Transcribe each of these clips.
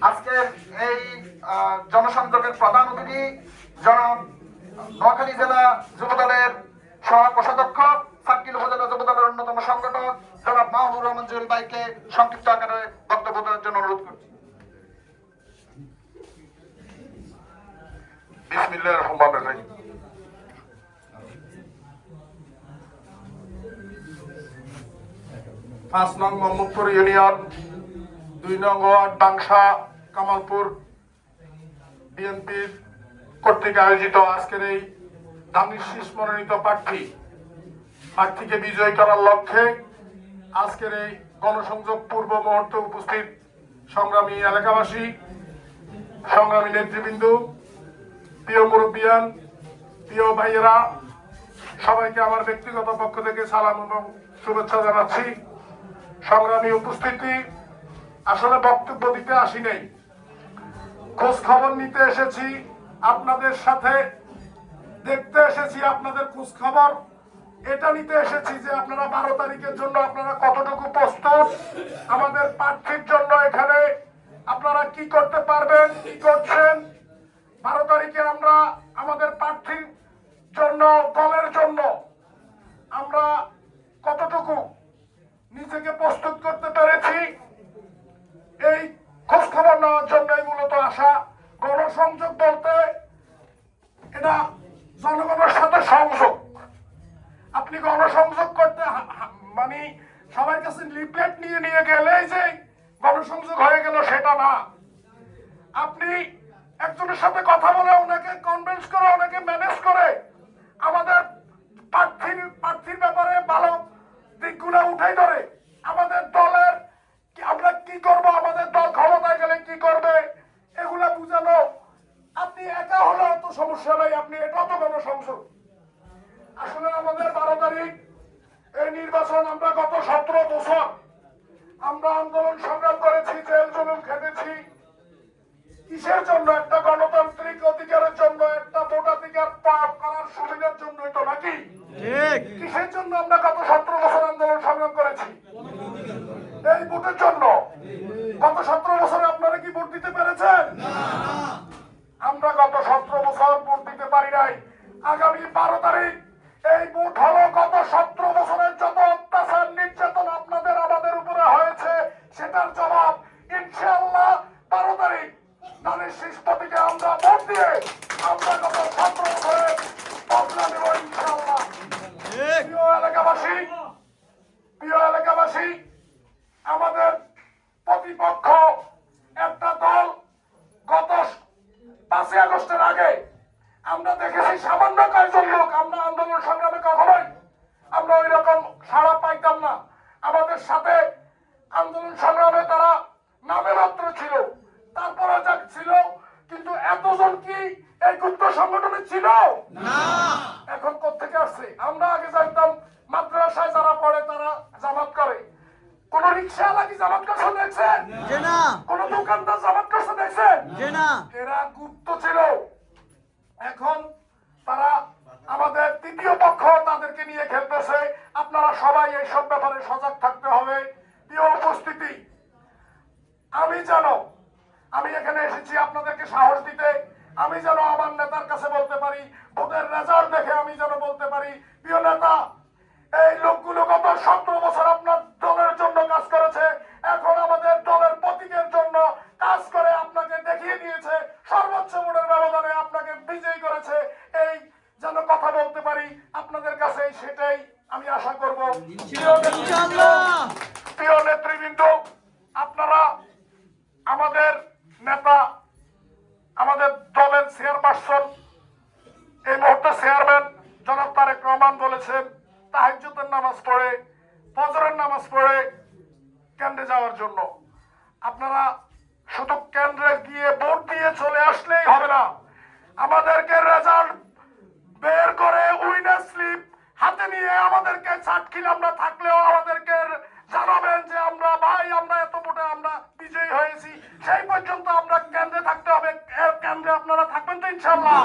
আজকের এই জনসংযোগের প্রধান অতিথি জনাব নোয়াখালী জেলা যুবদলের সহ কোষাধ্যক্ষ, সার্কিল উপজেলা যুবদলের অন্যতম সংগঠক জনাব মাহবুব রহমান জুয়েল ভাইকে সংক্ষিপ্ত আকারে বক্তব্য দেওয়ার জন্য অনুরোধ করছি। বিসমিল্লাহির রহমানির রহিম। 5 নং মোহাম্মদপুর ইউনিয়ন, 2 নং ওয়ার্ড বাংশা কামালপুর বিএনপির কর্তৃক আয়োজিত আজকের এই ধানের শীষ মনোনীত প্রার্থীকে বিজয়ী করার লক্ষ্যে আজকের এই গণসংযোগ পূর্ব মুহূর্তে উপস্থিত সংগ্রামী এলাকাবাসী, সংগ্রামী নেতৃবৃন্দ, প্রিয় মুরব্বিয়ান, প্রিয় ভাইয়েরা, সবাইকে আমার ব্যক্তিগত পক্ষ থেকে সালাম এবং শুভেচ্ছা জানাচ্ছি। সংগ্রামী উপস্থিতি, আসলে বক্তব্য দিতে আসি নাই, খোঁজ খবর নিতে এসেছি, আপনাদের সাথে দেখতে এসেছি, আপনাদের খোঁজ খবর এটা নিতে এসেছি যে আপনারা 12 তারিখের জন্য আপনারা কতটুকু প্রস্তুত, আমাদের প্রার্থীর জন্য এখানে আপনারা কি করতে পারবেন, কি করছেন। 12 তারিখে আমরা আমাদের প্রার্থীর জন্য, দলের জন্য আমরা কতটুকু নিজেকে প্রস্তুত করতে পেরেছি, এই খোঁজ খবর নেওয়ার জন্যই মূলত আসা। গণসংযোগ বলতে এটা জনগণের সাথে সংযোগ। আপনি গণসংযোগ করতে মানে সবার কাছে লিফলেট নিয়ে নিয়ে গেলেই যে গণসংযোগ হয়ে গেল সেটা না। আপনি একজনের সাথে কথা বলে, ওনাকে কনভিন্স করে, ওনাকে ম্যানেজ করে আমাদের প্রার্থীর ব্যাপারে ভালো দিকগুলো উঠাই ধরে আমাদের দলের আমরা কি করব, আমাদের দল ক্ষমতায় গেলে কি করবে, এগুলা বুঝানো। আপনি একা হলে তো সমস্যা নাই, আপনি এটাও তো গণসংযোগ। আসলে আমাদের 12 তারিখ এই নির্বাচন, আমরা গত 17 বছর আমরা আন্দোলন সংগ্রাম করেছি, জেল জুলুম খেটেছি। কিসের জন্য? একটা গণতান্ত্রিক অধিকারের জন্য, একটা ভোটাধিকার পাওয়ার করার সুবিধার জন্যই তো, নাকি? কিসের জন্য আমরা গত 17 বছর আন্দোলন সংগ্রাম করেছি? এই ভোটের জন্য। গত 17 বছরে আপনারা কি ভোট দিতে পেরেছেন? আমরা গত 17 বছর ভোট দিতে পারি নাই। আগামী 12 তারিখ এই ভোট হলো গত 17 বছরের যত অত্যাচার নির্যাতন আপনাদের আমাদের উপরে হয়েছে সেটার জবাব। ইনশাআল্লাহ 12 তারিখ ধানের শীষ প্রতীকে আমরা ভোট দিয়ে আমরা গত 17 বছরে বদলা নেব ইনশাআল্লাহ। প্রিয় এলাকাবাসী, আমাদের প্রতিপক্ষ একটা দল গত 5 আগস্টের আগে আমরা দেখেছি সামান্য কয়েকজন লোক, আমরা আন্দোলন সংগ্রামে কখনোই আমরা ওই রকম সাড়া পাইতাম না। আমাদের সাথে আন্দোলন সংগ্রামে তারা নামে মাত্র ছিল, তারপরে যা ছিল, কিন্তু এতজন কি এই গুপ্ত সংগঠনে ছিল না। এখন কোত্থেকে আসছে? আমরা আগে জানতাম মাদ্রাসায় যারা পড়ে তারা জামাত করে। কোন রিকশাওয়ালা কি জামাত করছে দেখছেন? কোন দোকানদার জামাত করছে দেখছেন? এরা গুপ্ত ছিল। এখন তারা আমাদের তৃতীয় পক্ষ, তাদেরকে নিয়ে খেলতেছে। আপনারা সবাই এইসব ব্যাপারে সজাগ থাকতে হবে। প্রিয় উপস্থিতি, আমি এখানে এসেছি আপনাদেরকে সাহস দিতে। আমি যেন আমার নেতার কাছে বলতে পারি, ভোটের রেজাল্ট দেখে আমি যেন বলতে পারি, প্রিয় নেতা, এই লোকগুলো গত 17 বছর আপনার দলের জন্য কাজ করেছে, এখন আমাদের দলের প্রতীকের জন্য কাজ করে আপনাকে দেখিয়ে দিয়েছে, সর্বোচ্চ ভোটের ব্যবধানে আপনাকে বিজয়ী করেছে। এই যেন কথা বলতে পারি আপনাদের কাছে, সেটাই আমি আশা করব। প্রিয় নেতৃবৃন্দ, আপনারা আমাদের নেতা, আমাদের দলের চেয়ারপারসন, এই মুহূর্তে চেয়ারম্যান জনাব তারেক রহমান বলেছেন তাহাজ্জুদের নামাজ পড়ে, ফজরের নামাজ পড়ে কেন্দ্রে যাওয়ার জন্য। আপনারা শুধু কেন্দ্রে গিয়ে ভোট দিয়ে চলে আসলেই হবে না, আমাদেরকে রেজাল্ট বের করে উইনার স্লিপ হাতে নিয়ে আমাদেরকে চাটকিল আমরা থাকলেও আমাদেরকে জানাবেন যে আমরা ভাই, আমরা এত ভোটে আমরা বিজয়ী হয়েছি। সেই পর্যন্ত আমরা কেন্দ্রে থাকতে হবে। কেন্দ্রে আপনারা থাকবেন তো ইনশাআল্লাহ?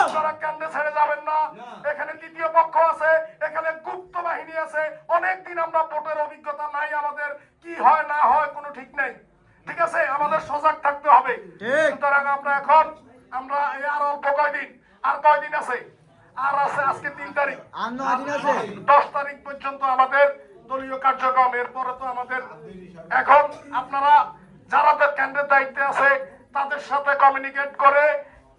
আপনারা কেন্দ্রে ছেড়ে যাবেন না। এখানে তৃতীয় পক্ষ আছে, এখানে গুপ্ত বাহিনী আছে। অনেকদিন আমরা ভোটের অভিজ্ঞতা নাই, আমাদের কি হয় না হয় কোনো ঠিক নেই। ঠিক আছে? আমাদের সজাগ থাকতে হবে। সুতরাং আমরা এই আর অল্প কয়দিন আছে, আর আছে আজকে 3 তারিখ, 10 তারিখ পর্যন্ত আমাদের দলীয় কার্যক্রম। এরপরে তো আমাদের এখন আপনারা যারা কেন্দ্রের দায়িত্বে আছে তাদের সাথে কমিউনিকেট করে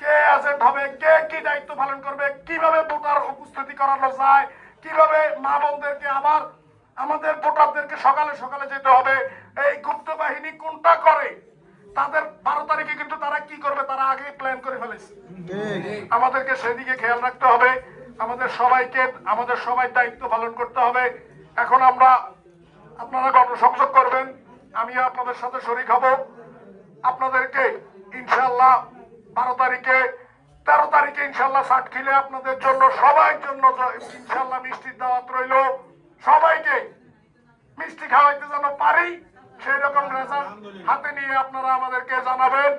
কে এজেন্ট হবে, কে কি দায়িত্ব পালন করবে, কিভাবে ভোটার উপস্থিতি করানো যায়, কিভাবে মা বোনদেরকে আবার আমাদের ভোটারদেরকে সকালে সকালে যেতে হবে, এই গুপ্ত বাহিনী কোনটা করে, তাদের 12 তারিখে কিন্তু তারা কি করবে তারা আগেই প্ল্যান করে ফেলেছে। আমাদেরকে সেদিকে খেয়াল রাখতে হবে, আমাদের সবাই দায়িত্ব পালন করতে হবে। এখন আপনারা গণসংযোগ করবেন, আমিও আপনাদের সাথে শরীক হব। আপনাদেরকে ইনশাআল্লাহ 13 তারিখে ইনশাআল্লাহ সাতক্ষীরে আপনাদের জন্য সবার জন্য ইনশাআল্লাহ মিষ্টির দাওয়াত রইল। সবাইকে মিষ্টি খাওয়াইতে যেন পারি সেই রকম রেজাল্ট হাতে নিয়ে আপনারা আমাদেরকে জানাবেন।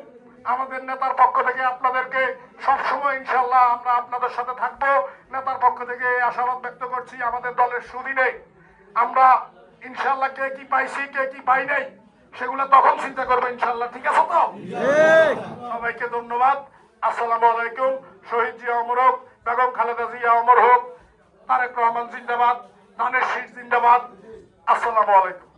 আমাদের নেতার পক্ষ থেকে আপনাদেরকে সবসময় ইনশাআল্লাহ আমরা আপনাদের সাথে থাকবো। নেতার পক্ষ থেকে আশাবাদ ব্যক্ত করছি, আমাদের দলের সুদিনে আমরা ইনশাআল্লাহ কে কি পাইছি কে কি পাই নাই সেগুলো তখন চিন্তা করবো ইনশাআল্লাহ। ঠিক আছে তো? সবাইকে ধন্যবাদ। আসসালামু আলাইকুম। শহীদ জিয়া অমর হোক, বেগম খালেদা জিয়া অমর হোক, তারেক রহমান জিন্দাবাদ, ধানের শীষ জিন্দাবাদ। আসসালামু আলাইকুম।